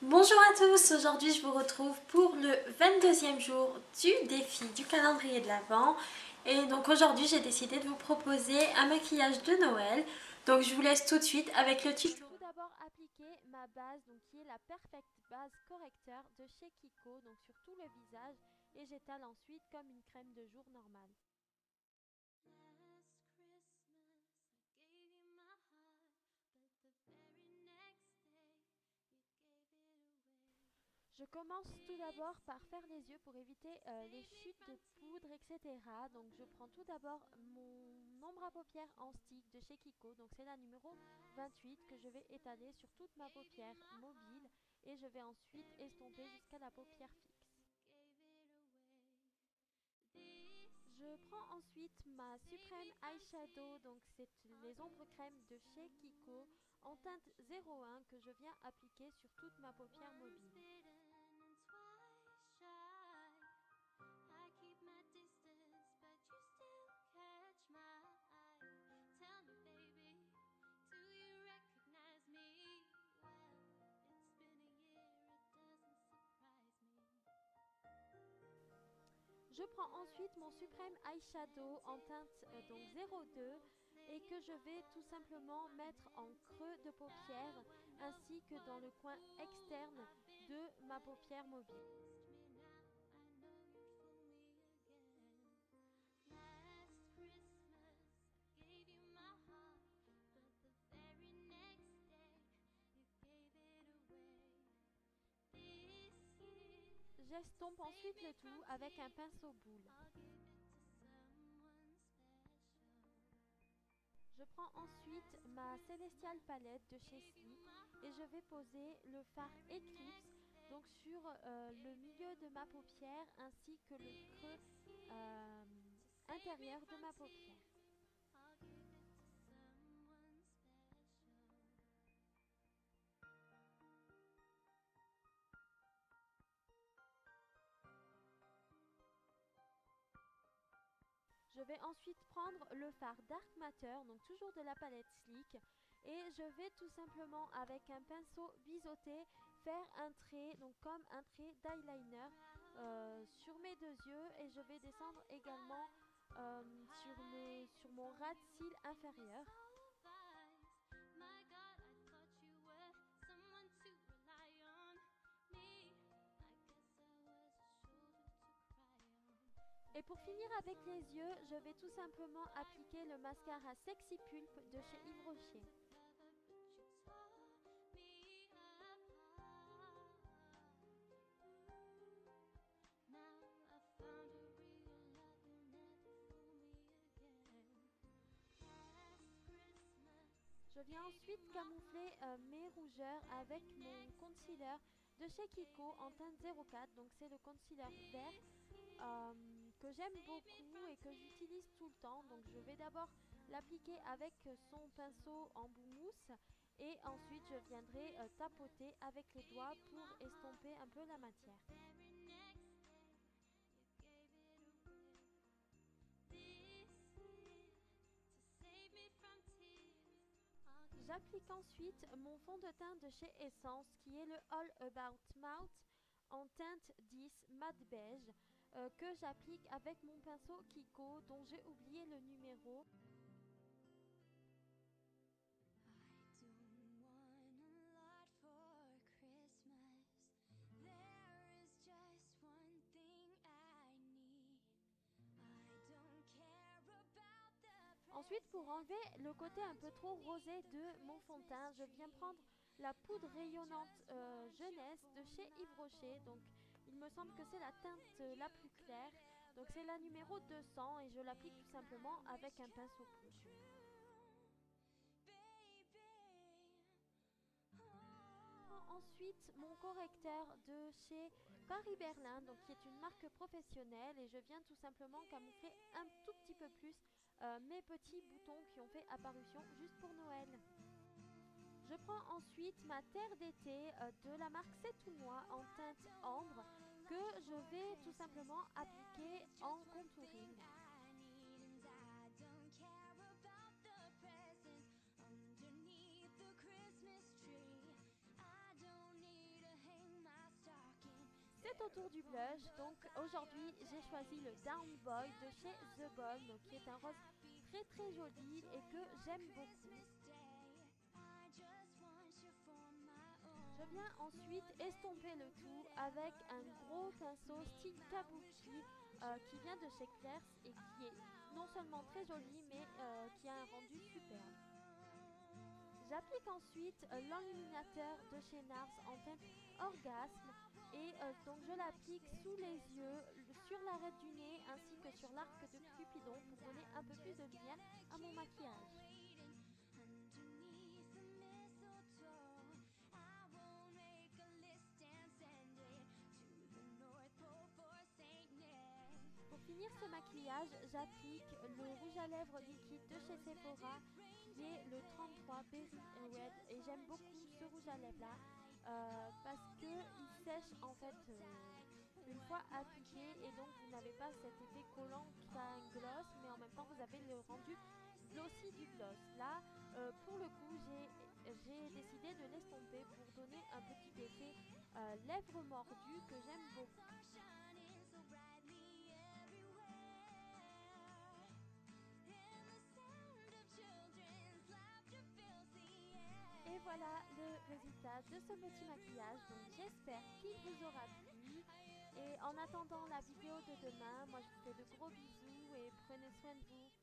Bonjour à tous, aujourd'hui je vous retrouve pour le 22e jour du défi du calendrier de l'Avent. Et donc aujourd'hui j'ai décidé de vous proposer un maquillage de Noël. Donc je vous laisse tout de suite avec le tuto. Tout d'abord appliquer ma base qui est la Perfect Base Correcteur de chez Kiko donc sur tout le visage et j'étale ensuite comme une crème de jour normale. Je commence tout d'abord par faire les yeux pour éviter les chutes de poudre, etc. Donc je prends tout d'abord mon ombre à paupières en stick de chez Kiko. Donc c'est la numéro 28 que je vais étaler sur toute ma paupière mobile et je vais ensuite estomper jusqu'à la paupière fixe. Je prends ensuite ma Supreme Eyeshadow, donc c'est les ombres crème de chez Kiko en teinte 01 que je viens appliquer sur toute ma paupière mobile. Je prends ensuite mon Supreme Eyeshadow en teinte donc 02 et que je vais tout simplement mettre en creux de paupière ainsi que dans le coin externe de ma paupière mobile. J'estompe ensuite le tout avec un pinceau boule. Je prends ensuite ma Celestial palette de chez Sleek et je vais poser le fard Eclipse donc sur le milieu de ma paupière ainsi que le creux euh, intérieur de ma paupière. Je vais ensuite prendre le fard Dark Matter, donc toujours de la palette Sleek, et je vais tout simplement avec un pinceau biseauté faire un trait, donc comme un trait d'eyeliner sur mes deux yeux et je vais descendre également sur mon ras de cils inférieur. Et pour finir avec les yeux, je vais tout simplement appliquer le mascara Sexy Pulp de chez Yves Rocher. Je viens ensuite camoufler mes rougeurs avec mon concealer de chez Kiko en teinte 04. Donc c'est le concealer vert que j'aime beaucoup et que j'utilise tout le temps. Donc je vais d'abord l'appliquer avec son pinceau en bout mousse et ensuite je viendrai tapoter avec les doigts pour estomper un peu la matière. J'applique ensuite mon fond de teint de chez Essence qui est le All About Mouth en teinte 10 mat beige que j'applique avec mon pinceau Kiko dont j'ai oublié le numéro. Ensuite, pour enlever le côté un peu trop rosé de mon fond de teint, je viens prendre la poudre rayonnante jeunesse de chez Yves Rocher. Donc, il me semble que c'est la teinte la plus claire. Donc, c'est la numéro 200 et je l'applique tout simplement avec un pinceau poudre. Ensuite, mon correcteur de chez Paris Berlin, donc qui est une marque professionnelle, et je viens tout simplement camoufler un tout petit peu plus mes petits boutons qui ont fait apparition juste pour Noël. Je prends ensuite ma terre d'été de la marque C'est tout moi en teinte ambre que je vais tout simplement appliquer en contouring. au tour du blush. Donc aujourd'hui j'ai choisi le Down Boy de chez The Balm, donc qui est un rose très joli et que j'aime beaucoup. Je viens ensuite estomper le tout avec un gros pinceau style kabuki qui vient de chez Claire's et qui est non seulement très joli mais qui a un rendu superbe. J'applique ensuite l'enluminateur de chez NARS en teinte Orgasme et donc je l'applique sous les yeux, sur l'arête du nez ainsi que sur l'arc de Cupidon pour donner un peu plus de lumière à mon maquillage. Pour finir ce maquillage, j'applique le rouge à lèvres liquide de chez Sephora qui est le 33 Berry Red et j'aime beaucoup ce rouge à lèvres là parce qu'il sèche en fait une fois appliqué et donc vous n'avez pas cet effet collant qui a un gloss mais en même temps vous avez le rendu glossy du gloss. Là pour le coup j'ai décidé de l'estomper pour donner un petit effet lèvres mordues que j'aime beaucoup. Et voilà le résultat de ce petit maquillage, donc j'espère qu'il vous aura plu. Et en attendant la vidéo de demain, moi je vous fais de gros bisous et prenez soin de vous.